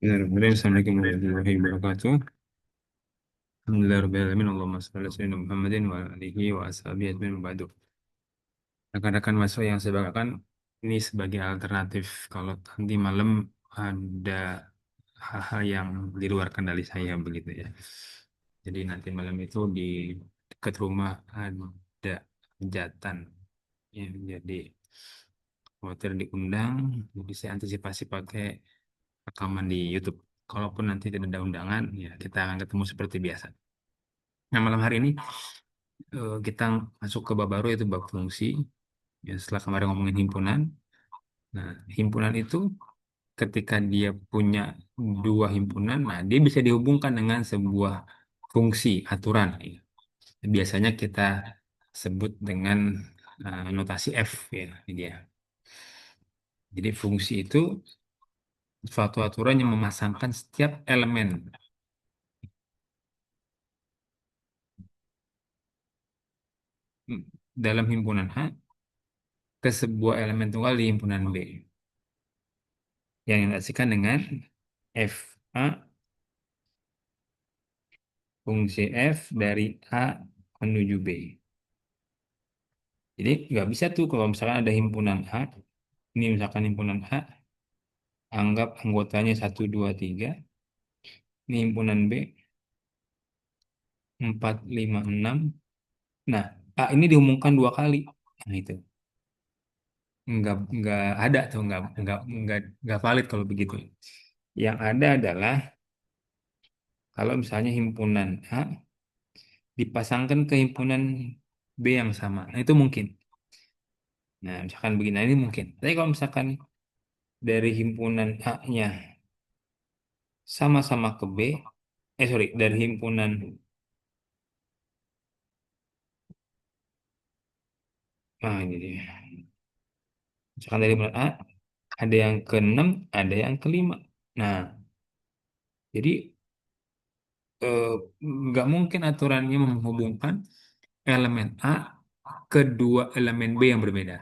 Bismillahirrahmanirrahim. Assalamualaikum warahmatullahi wabarakatuh. Alhamdulillahirrahmanirrahim. Allahumma shalli ala sayyidina Muhammadin wa ala alihi wa ashabihi ajma'in wa ba'du. Rekan-rekan mahasiswa yang saya banggakan, ini sebagai alternatif kalau nanti malam ada hal-hal yang di luar kendali saya begitu ya. Jadi nanti malam itu di dekat rumah ada hajatan ya, jadi khawatir diundang, jadi saya antisipasi pakai rekaman di YouTube. Kalaupun nanti tidak ada undangan, ya kita akan ketemu seperti biasa. Nah, malam hari ini kita masuk ke bab baru yaitu bab fungsi. Ya, setelah kemarin ngomongin himpunan. Nah, himpunan itu ketika dia punya dua himpunan, nah dia bisa dihubungkan dengan sebuah fungsi aturan. Ya. Biasanya kita sebut dengan notasi F ya, ini dia. Jadi fungsi itu suatu aturan yang memasangkan setiap elemen dalam himpunan H ke sebuah elemen tunggal di himpunan B yang dinotasikan dengan FA fungsi F dari A menuju B. Jadi nggak bisa tuh kalau misalkan ada himpunan A, ini misalkan himpunan A, anggap anggotanya satu 2 3, ini himpunan B 4 5 6. Nah, A ini diumumkan dua kali. Nah, itu nggak ada tuh nggak valid kalau begitu. Yang ada adalah kalau misalnya himpunan A dipasangkan ke himpunan B yang sama. Nah, itu mungkin. Nah, misalkan begini, nah, ini mungkin. Tapi kalau misalkan dari himpunan A-nya sama-sama ke B, sorry, dari himpunan, nah ini dia. Misalkan dari himpunan A, ada yang ke-6, ada yang ke-5. Nah, jadi eh, nggak mungkin aturannya menghubungkan elemen A ke dua elemen B yang berbeda.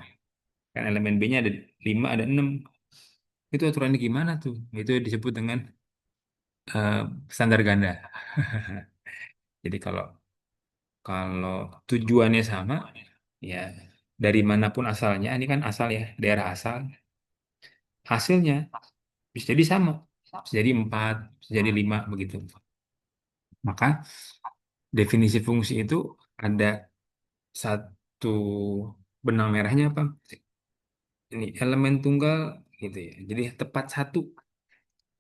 Kan elemen B-nya ada 5, ada 6. Itu aturannya gimana tuh? Itu disebut dengan eh, standar ganda. Jadi kalau kalau tujuannya sama, ya dari manapun asalnya, ini kan asal ya, daerah asal, hasilnya bisa jadi sama, bisa jadi 4, bisa jadi 5 begitu. Maka definisi fungsi itu ada satu benang merahnya apa? Ini elemen tunggal gitu ya. Jadi tepat satu.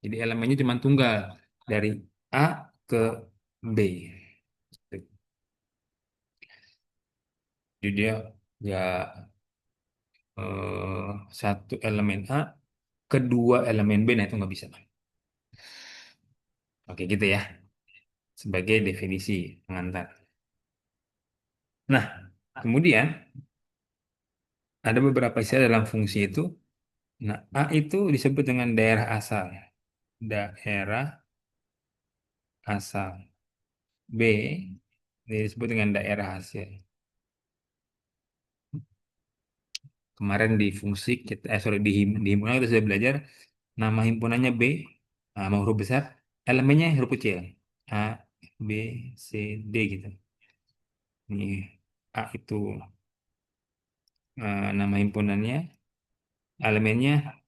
Jadi elemennya cuma tunggal dari A ke B. Jadi dia ya satu elemen A kedua elemen B, nah itu nggak bisa. Oke gitu ya, sebagai definisi pengantar. Nah, kemudian ada beberapa istilah dalam fungsi itu. Nah, A itu disebut dengan daerah asal. Daerah asal. B disebut dengan daerah hasil. Kemarin di fungsi kita, sorry, di himpunan kita sudah belajar nama himpunannya B, mau huruf besar, elemennya huruf kecil. A, B, C, D gitu. Ini A itu nama himpunannya, elemennya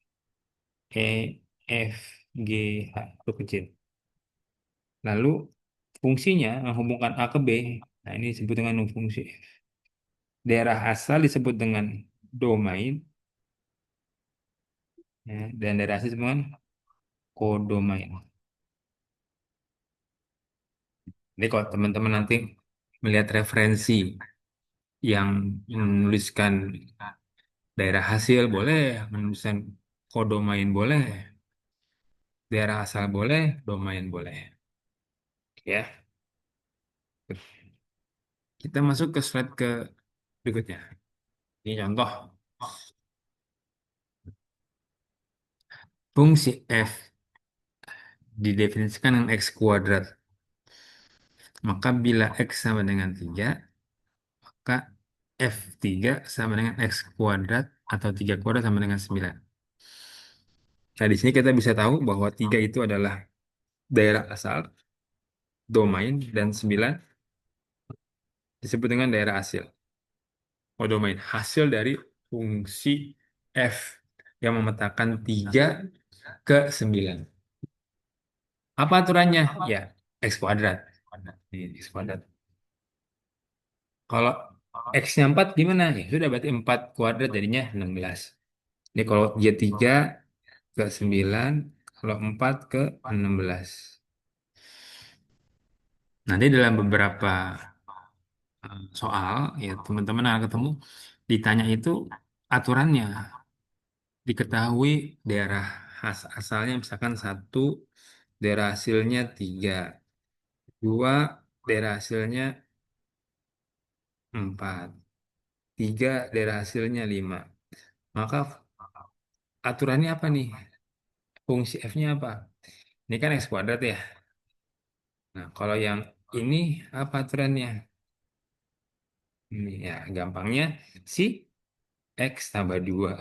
E, F, G, H, huruf kecil. Lalu fungsinya menghubungkan A ke B. Nah, ini disebut dengan fungsi. Daerah asal disebut dengan domain, ya, dan daerah asal disebut dengan kodomain. Jadi kalau teman-teman nanti melihat referensi yang menuliskan daerah hasil boleh, menuliskan kodomain boleh, daerah asal boleh, domain boleh. Ya, kita masuk ke slide ke berikutnya. Ini contoh fungsi f didefinisikan dengan x kuadrat. Maka bila x sama dengan 3, maka f3 sama dengan x kuadrat atau 3 kuadrat sama dengan 9. Nah, di sini kita bisa tahu bahwa 3 itu adalah daerah asal, domain, dan 9 disebut dengan daerah hasil. Oh, domain. Hasil dari fungsi F yang memetakan 3 ke 9. Apa aturannya? Ya, X kuadrat. Ini X kuadrat. Kalau X-nya 4 gimana? Ya sudah, berarti 4 kuadrat jadinya 16. Ini kalau dia 3 ke 9, kalau 4 ke 16. Nanti dalam beberapa soal, ya teman-teman akan ketemu, ditanya itu aturannya. Diketahui daerah asalnya misalkan satu, daerah hasilnya 3, 2, daerah hasilnya 4, 3, daerah hasilnya 5. Maka aturannya apa nih? Fungsi F-nya apa? Ini kan X kuadrat ya. Nah, kalau yang ini apa aturannya? Ini ya, gampangnya si X tambah 2.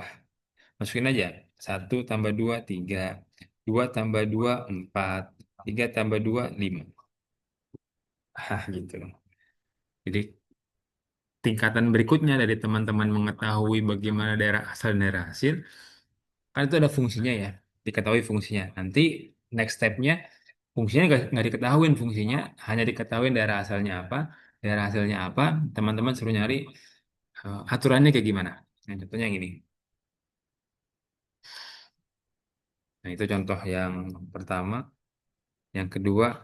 Masukin aja. Satu tambah 2 3. 2 tambah 2 4. 3 tambah 2 5. Ah, gitu. Jadi tingkatan berikutnya dari teman-teman mengetahui bagaimana daerah asal dan daerah hasil, kan itu ada fungsinya ya. Diketahui fungsinya. Nanti next stepnya, fungsinya nggak diketahuin fungsinya, hanya diketahui daerah asalnya apa, daerah hasilnya apa, teman-teman suruh nyari aturannya kayak gimana. Nah, contohnya yang ini. Nah, itu contoh yang pertama. Yang kedua,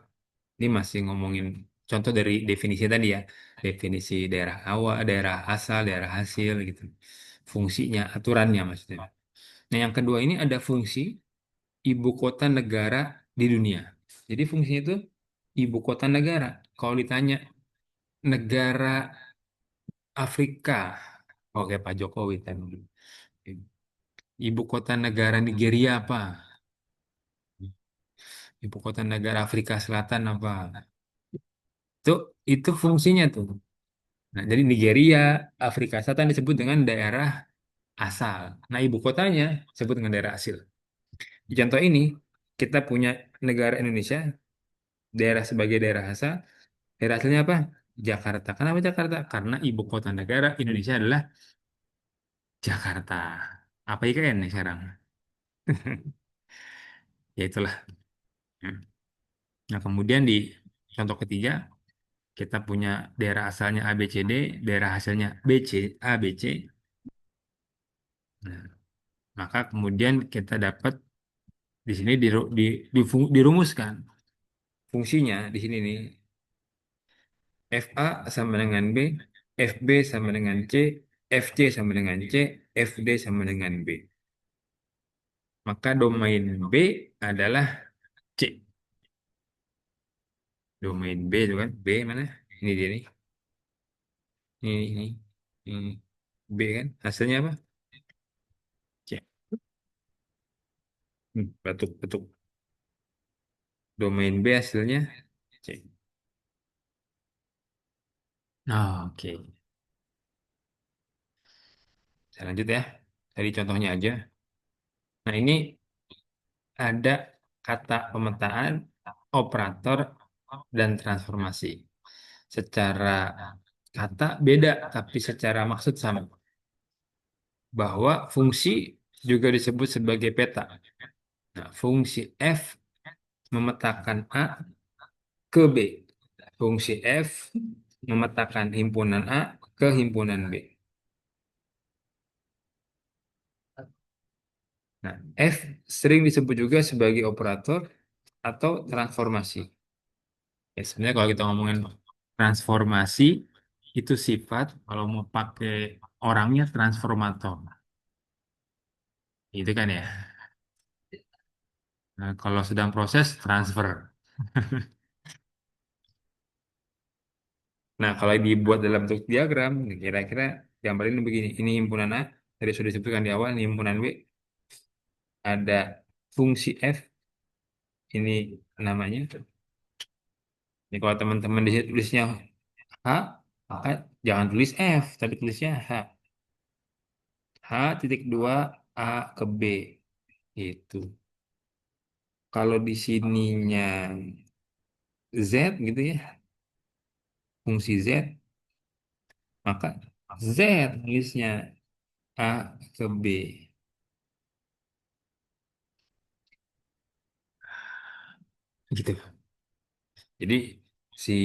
ini masih ngomongin contoh dari definisi tadi ya. Definisi daerah awal, daerah asal, daerah hasil gitu. Fungsinya, aturannya maksudnya. Nah, yang kedua ini ada fungsi ibu kota negara di dunia. Jadi fungsinya itu ibu kota negara. Kalau ditanya negara Afrika, oke Pak Jokowi tadi. Ibu kota negara Nigeria apa? Ibu kota negara Afrika Selatan apa? Itu itu fungsinya tuh. Nah, jadi Nigeria, Afrika Selatan disebut dengan daerah asal. Nah, ibu kotanya disebut dengan daerah hasil. Di contoh ini, kita punya negara Indonesia, daerah sebagai daerah asal. Daerah hasilnya apa? Jakarta. Kenapa Jakarta? Karena ibu kota negara Indonesia adalah Jakarta. Apa IKN nih sekarang? Ya itulah. Nah, kemudian di contoh ketiga, kita punya daerah asalnya ABCD, daerah hasilnya BC, ABC. Nah, maka kemudian kita dapat di sini dirumuskan fungsinya di sini nih. FA sama dengan B, FB sama dengan C, FC sama dengan C, FD sama dengan B. Maka domain B adalah C. Domain B itu kan, B mana? Ini dia nih. Ini B kan. Hasilnya apa? C. Batuk, batuk. Domain B hasilnya C. Oke. Saya lanjut ya. Tadi contohnya aja. Nah, ini ada kata pemetaan, operator, dan transformasi. Secara kata beda, tapi secara maksud sama. Bahwa fungsi juga disebut sebagai peta. Nah, fungsi F memetakan A ke B. Fungsi F memetakan himpunan A ke himpunan B. Nah, F sering disebut juga sebagai operator atau transformasi. Ya, sebenarnya kalau kita ngomongin transformasi, itu sifat, kalau mau pakai orangnya transformator. Itu kan ya. Nah, kalau sedang proses, transfer. Nah, kalau dibuat dalam bentuk diagram, kira-kira gambar ini begini. Ini himpunan A, tadi sudah disebutkan di awal, ini himpunan B. Ada fungsi F, ini namanya. Ini kalau teman-teman di situ tulisnya H, maka jangan tulis F, tapi tulisnya H. H titik 2 A ke B. Itu. Kalau di sininya Z gitu ya, fungsi Z, maka Z tulisnya A ke B. Gitu. Jadi si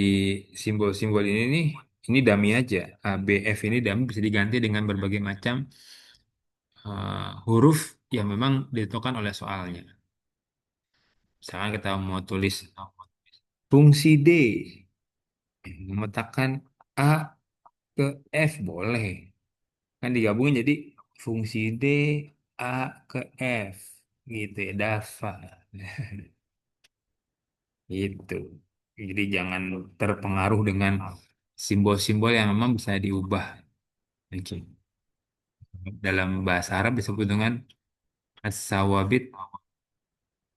simbol-simbol ini nih, ini dummy aja. A, B, F ini dummy bisa diganti dengan berbagai macam huruf yang memang ditentukan oleh soalnya. Misalkan kita mau tulis fungsi D, memetakan A ke F boleh. Kan digabungin jadi fungsi D A ke F gitu ya, DAFA. Gitu. Jadi jangan terpengaruh dengan simbol-simbol yang memang bisa diubah. Oke. Dalam bahasa Arab disebut dengan as-sawabit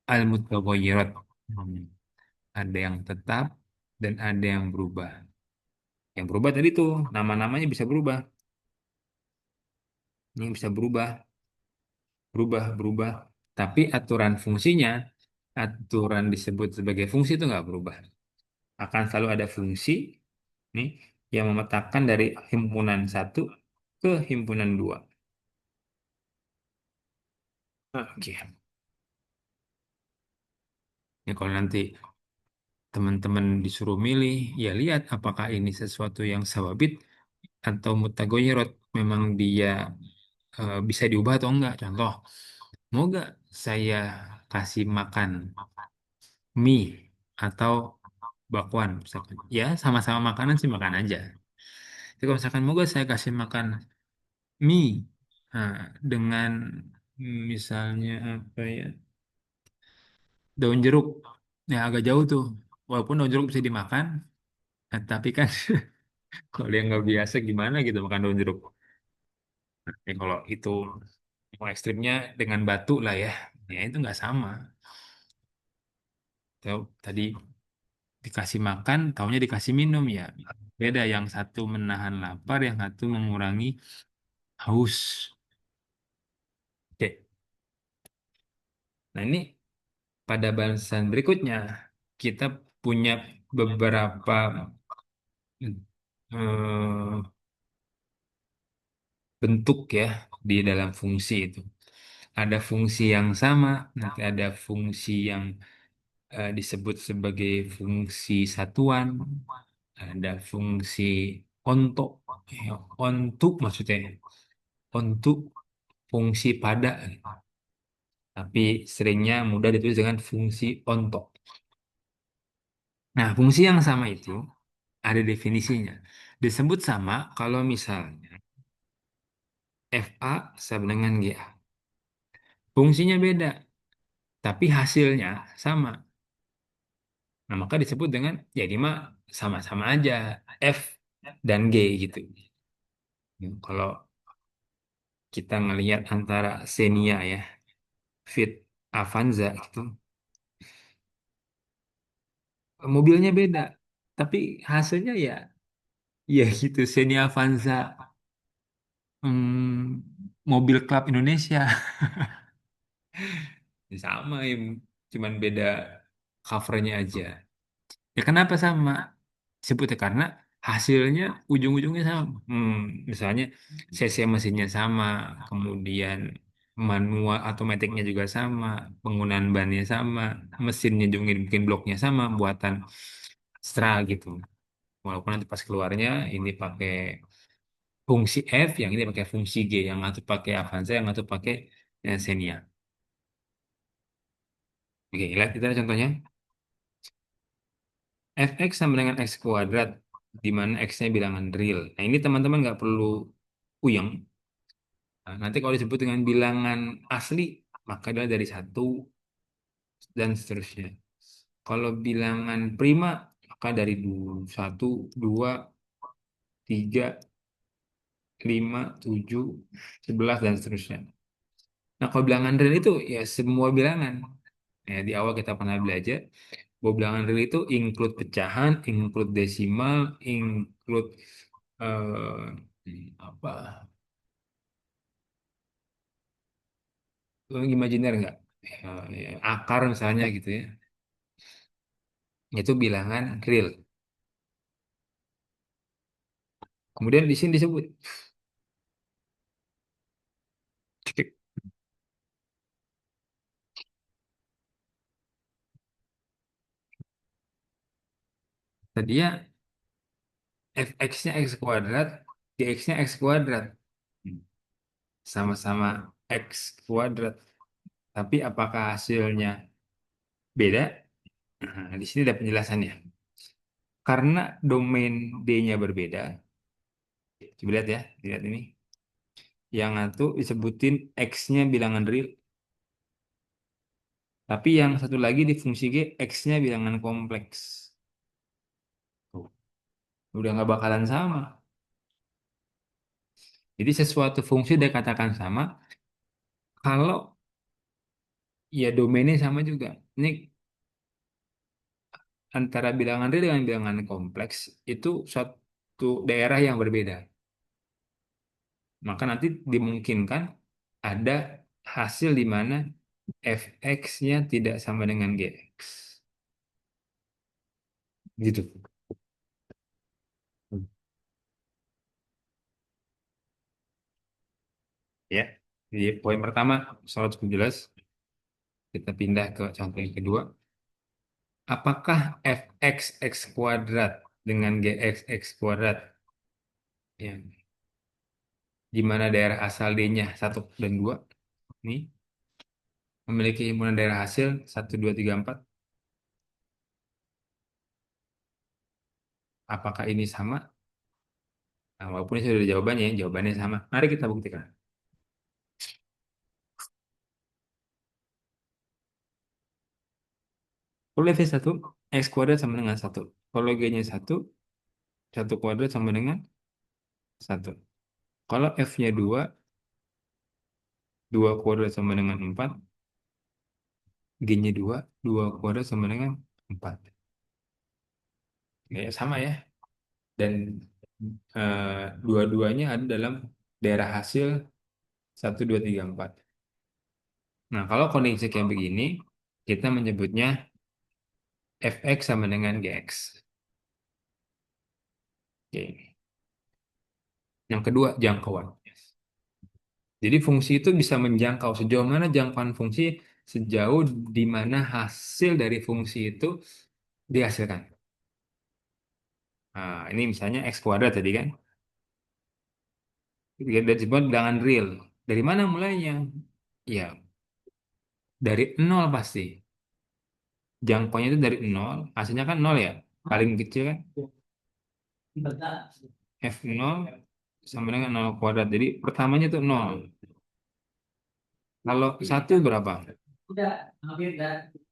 al-mutawayyirat. Hmm. Ada yang tetap dan ada yang berubah. Yang berubah tadi tuh nama-namanya bisa berubah. Ini bisa berubah, berubah. Tapi aturan fungsinya, aturan disebut sebagai fungsi itu nggak berubah. Akan selalu ada fungsi nih yang memetakan dari himpunan satu ke himpunan dua. Oke. Ya kalau nanti teman-teman disuruh milih, ya lihat apakah ini sesuatu yang sawabit atau mutagoyirot. Memang dia bisa diubah atau enggak. Contoh, mau nggak saya kasih makan mie atau bakwan misalkan. Ya sama-sama makanan sih makan aja. Tapi kalau misalkan mau nggak saya kasih makan mie nah, dengan misalnya apa ya daun jeruk, ya agak jauh tuh. Walaupun daun jeruk bisa dimakan, tapi kan kalau yang nggak biasa gimana gitu makan daun jeruk. Ya, kalau itu mau ekstrimnya dengan batu lah ya, ya itu nggak sama. Tadi dikasih makan, taunya dikasih minum ya. Beda, yang satu menahan lapar, yang satu mengurangi haus. Oke. Nah ini pada bahasan berikutnya kita punya beberapa eh, bentuk ya di dalam fungsi itu. Ada fungsi yang sama, nanti ada fungsi yang disebut sebagai fungsi satuan, ada fungsi ontok, ya, ontuk maksudnya, untuk fungsi pada, tapi seringnya mudah ditulis dengan fungsi ontok. Nah, fungsi yang sama itu ada definisinya. Disebut sama kalau misalnya FA sama dengan GA. Fungsinya beda, tapi hasilnya sama. Nah, maka disebut dengan jadi mah sama-sama aja F dan G gitu. Kalau kita ngelihat antara Xenia ya, Fit Avanza gitu, mobilnya beda, tapi hasilnya ya gitu Xenia Avanza, mobil klub Indonesia. Sama ya, cuman beda covernya aja. Ya kenapa sama? Sebutnya karena hasilnya ujung-ujungnya sama. Misalnya cc mesinnya sama, kemudian manual otomatiknya juga sama, penggunaan bannya sama, mesinnya juga bikin bloknya sama, buatan Astra gitu. Walaupun nanti pas keluarnya ini pakai fungsi F, yang ini pakai fungsi G, yang satu pakai Avanza, yang satu pakai Xenia. Oke, lihat kita ada contohnya. Fx sama dengan x kuadrat, di mana x-nya bilangan real. Nah, ini teman-teman nggak perlu puyeng. Nah, nanti kalau disebut dengan bilangan asli, maka dia dari satu dan seterusnya. Kalau bilangan prima, maka dari satu, dua, tiga, lima, tujuh, 11, dan seterusnya. Nah, kalau bilangan real itu ya semua bilangan. Ya, di awal kita pernah belajar, bahwa bilangan real itu include pecahan, include desimal, include apa imajiner nggak? Akar misalnya gitu ya. Itu bilangan real. Kemudian di sini disebut tadi ya fx-nya x kuadrat, gx-nya x kuadrat. Hmm. Sama-sama x kuadrat. Tapi apakah hasilnya beda? Nah, di sini ada penjelasannya. Karena domain D-nya berbeda, coba lihat ya, lihat ini. Yang satu disebutin X-nya bilangan real, tapi yang satu lagi di fungsi G, X-nya bilangan kompleks. Tuh, udah nggak bakalan sama. Jadi sesuatu fungsi udah katakan sama, kalau ya domainnya sama juga. Ini antara bilangan real dengan bilangan kompleks, itu suatu daerah yang berbeda. Maka nanti dimungkinkan ada hasil di mana fx-nya tidak sama dengan gx. Gitu. Ya. Jadi poin pertama soal cukup jelas. Kita pindah ke contoh yang kedua. Apakah fx x kuadrat dengan gx x kuadrat, ya, di mana daerah asal D-nya satu dan 2 ini memiliki himpunan daerah hasil 1, 2, 3, 4? Apakah ini sama? Nah, walaupun ini sudah ada jawabannya, jawabannya sama. Mari kita buktikan. Kalau f satu, x kuadrat sama dengan satu. Kalau g-nya satu, satu kuadrat sama dengan satu. Kalau f-nya dua, dua kuadrat sama dengan empat. G-nya dua, dua kuadrat sama dengan empat. Ya, sama ya. Dan dua-duanya ada dalam daerah hasil 1, 2, 3, 4. Nah, kalau kondisi kayak begini, kita menyebutnya fx sama dengan gx. Oke. Yang kedua, jangkauan. Jadi fungsi itu bisa menjangkau sejauh mana jangkauan fungsi, sejauh di mana hasil dari fungsi itu dihasilkan. Nah, ini misalnya x kuadrat tadi kan. Dan disebut dengan real. Dari mana mulainya? Ya, dari nol pasti. Jangkauannya itu dari nol, hasilnya kan nol ya. Paling kecil kan f nol sama dengan nol kuadrat. Jadi pertamanya itu nol. Kalau satu berapa?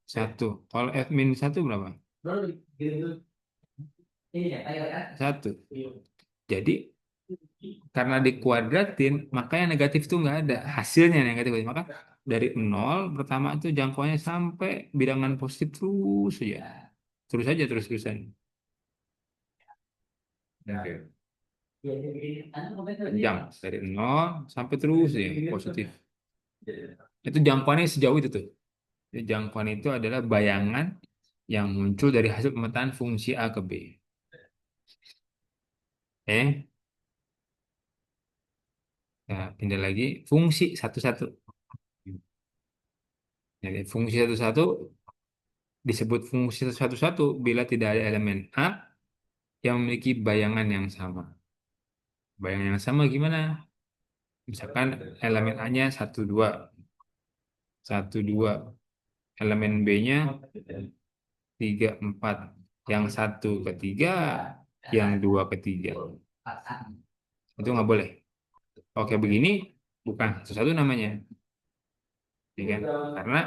Satu. Kalau f min satu berapa? Satu. Jadi karena dikuadratin, maka yang negatif itu nggak ada. Hasilnya yang negatif. Maka dari nol pertama itu jangkauannya sampai bilangan positif terus ya. Terus aja terus-terusan. Oke. Panjang dari nol sampai terus ya positif. Itu jangkauannya sejauh itu tuh. Jadi jangkauan itu adalah bayangan yang muncul dari hasil pemetaan fungsi A ke B. Oke. Nah, pindah lagi fungsi satu-satu. Jadi fungsi satu-satu disebut fungsi satu-satu bila tidak ada elemen A yang memiliki bayangan yang sama. Bayangan yang sama gimana? Misalkan elemen A-nya satu 2, satu 2, elemen B-nya 3, 4, yang satu ketiga, yang dua ketiga. Itu nggak boleh. Oke, begini bukan satu-satu namanya. Ya kan? Karena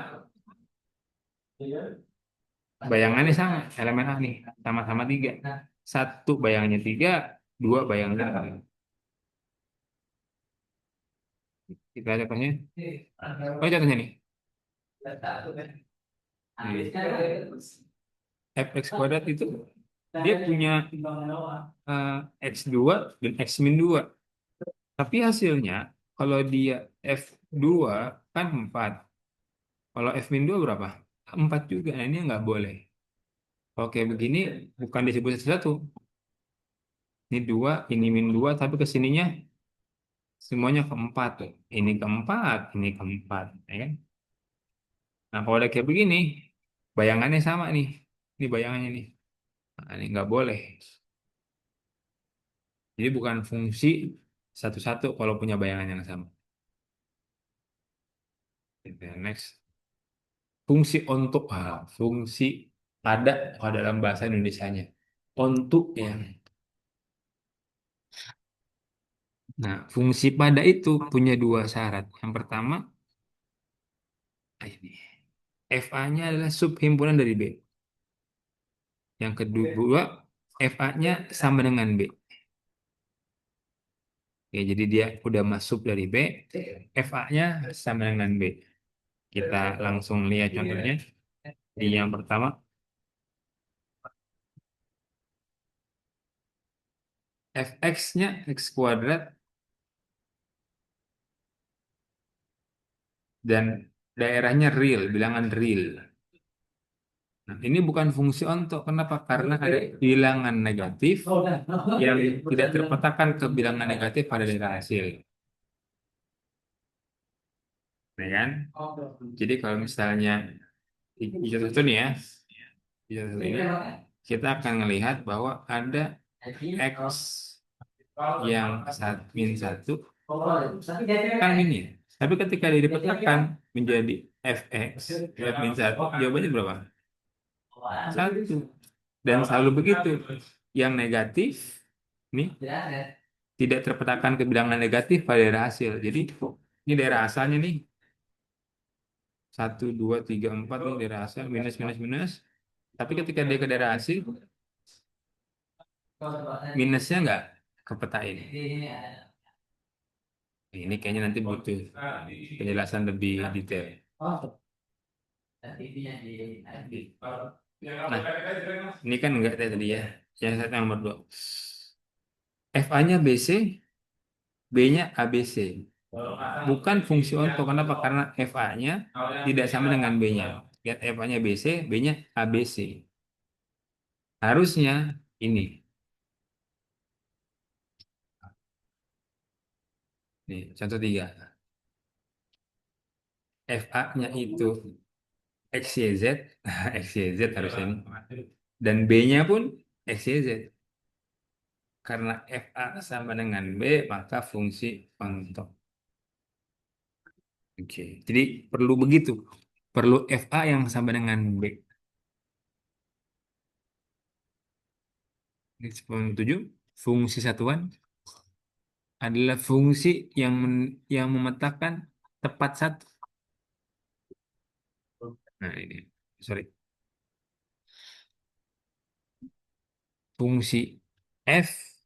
bayangannya sama, elemen A nih, sama-sama tiga. Satu bayangannya tiga, dua bayangannya tiga. Kita contohnya. Oh, contohnya nih. Fx kuadrat itu dia punya x2 dan x min 2. Tapi hasilnya kalau dia f2 kan 4. Kalau F min 2 berapa? 4 juga. Nah, ini nggak boleh. Kalau kayak begini bukan disebut satu-satu. Ini dua, ini min 2, tapi kesininya semuanya keempat tuh. Ini keempat, ini keempat. Ya kan? Nah, kalau udah kayak begini, bayangannya sama nih. Ini bayangannya nih. Nah, ini nggak boleh. Jadi bukan fungsi satu-satu kalau punya bayangan yang sama. Oke, next. Fungsi untuk fungsi pada kalau dalam bahasa Indonesianya. Untuk ya. Nah, fungsi pada itu punya dua syarat. Yang pertama, ini. FA-nya adalah subhimpunan dari B. Yang kedua, FA-nya sama dengan B. Oke, jadi dia udah masuk dari B, FA-nya sama dengan B. Kita langsung lihat contohnya. Di yang pertama, fx-nya x kuadrat dan daerahnya real, bilangan real. Nah, ini bukan fungsi onto. Kenapa? Karena ada bilangan negatif yang tidak terpetakan ke bilangan negatif pada daerah hasil. Ya kan? Jadi kalau misalnya di contoh satu nih ya, di contoh satu ini kita akan melihat bahwa ada x yang min satu kan min ya. Tapi ketika dia dipetakan menjadi fx min satu, jawabannya berapa? Satu. Dan selalu begitu. Yang negatif nih tidak terpetakan ke bilangan negatif pada daerah hasil. Jadi ini daerah asalnya nih satu, dua, tiga, empat nih daerah asal minus minus minus. Tapi ketika dia ke daerah hasil minusnya nggak kepetain. Ini kayaknya nanti butuh penjelasan lebih detail. Nah, ini kan enggak tadi ya. Yang satu yang nomor dua. FA-nya BC, B-nya ABC. Bukan fungsi onto. Kenapa? Karena FA-nya tidak sama dengan B-nya. Lihat FA-nya BC, B-nya ABC. Harusnya ini. Nih, contoh tiga. FA-nya itu XYZ, XYZ harusnya ini. Dan B-nya pun XYZ. Karena FA sama dengan B, maka fungsi onto. Oke, jadi perlu begitu. Perlu FA yang sama dengan B. Ini 7. Fungsi satuan adalah fungsi yang memetakan tepat satu. Nah, ini. Sorry. Fungsi F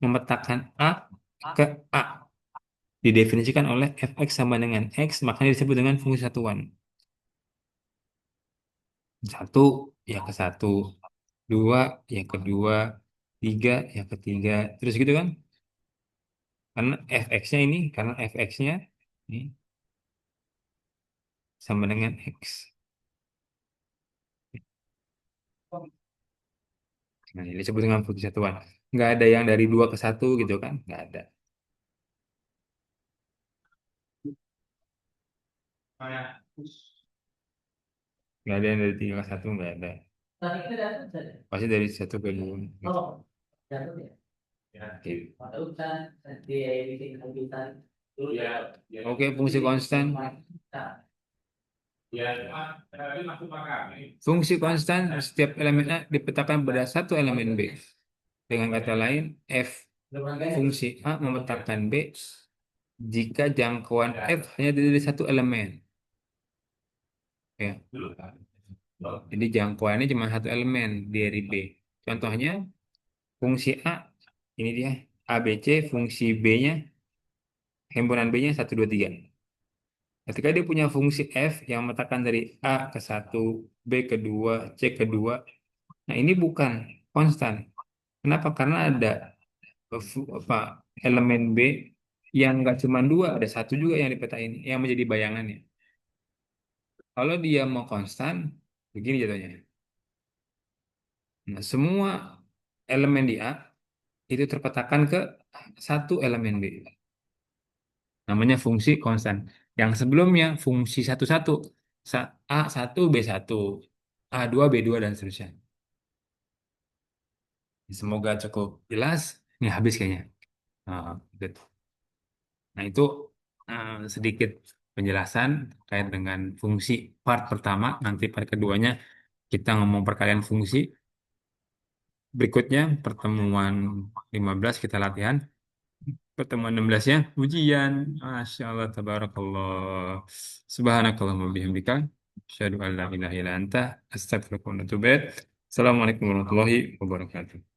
memetakan A ke A. Didefinisikan oleh fx sama dengan x, makanya disebut dengan fungsi satuan. Satu, ya ke satu. Dua, ya kedua. Tiga, ya ketiga. Terus gitu kan? Karena fx-nya ini, karena fx-nya ini sama dengan x. Nah, ini disebut dengan fungsi satuan. Nggak ada yang dari dua ke satu gitu kan? Nggak ada. Nggak ada yang dari tiga ke satu, nggak ada. Pasti dari satu ke dua. Gitu. Oke. Oke, fungsi konstan. Fungsi konstan setiap elemen A dipetakan pada satu elemen B. Dengan kata lain, F fungsi A memetakan B jika jangkauan F hanya dari satu elemen. Ya. Jadi jangkauannya cuma satu elemen dari B. Contohnya, fungsi A, ini dia, ABC, fungsi B-nya, himpunan B-nya 1, 2, 3. Ketika dia punya fungsi F yang memetakan dari A ke satu, B ke 2, C ke 2, nah ini bukan konstan. Kenapa? Karena ada apa, elemen B yang nggak cuma dua, ada satu juga yang dipetain, yang menjadi bayangannya. Kalau dia mau konstan, begini jatuhnya. Nah, semua elemen di A itu terpetakan ke satu elemen B. Namanya fungsi konstan. Yang sebelumnya fungsi satu-satu. A1, B1, A2, B2, dan seterusnya. Semoga cukup jelas. Ini habis kayaknya. Ah, gitu. Nah, itu sedikit penjelasan terkait dengan fungsi part pertama. Nanti part keduanya kita ngomong perkalian fungsi. Berikutnya pertemuan 15 kita latihan. Pertemuan 16-nya ujian. Masya Allah, tabarakallah. Subhanakallahumma bihamdika. Asyhadu an la ilaha illa anta. Astaghfiruka wa atubu ilaik. Assalamualaikum warahmatullahi wabarakatuh.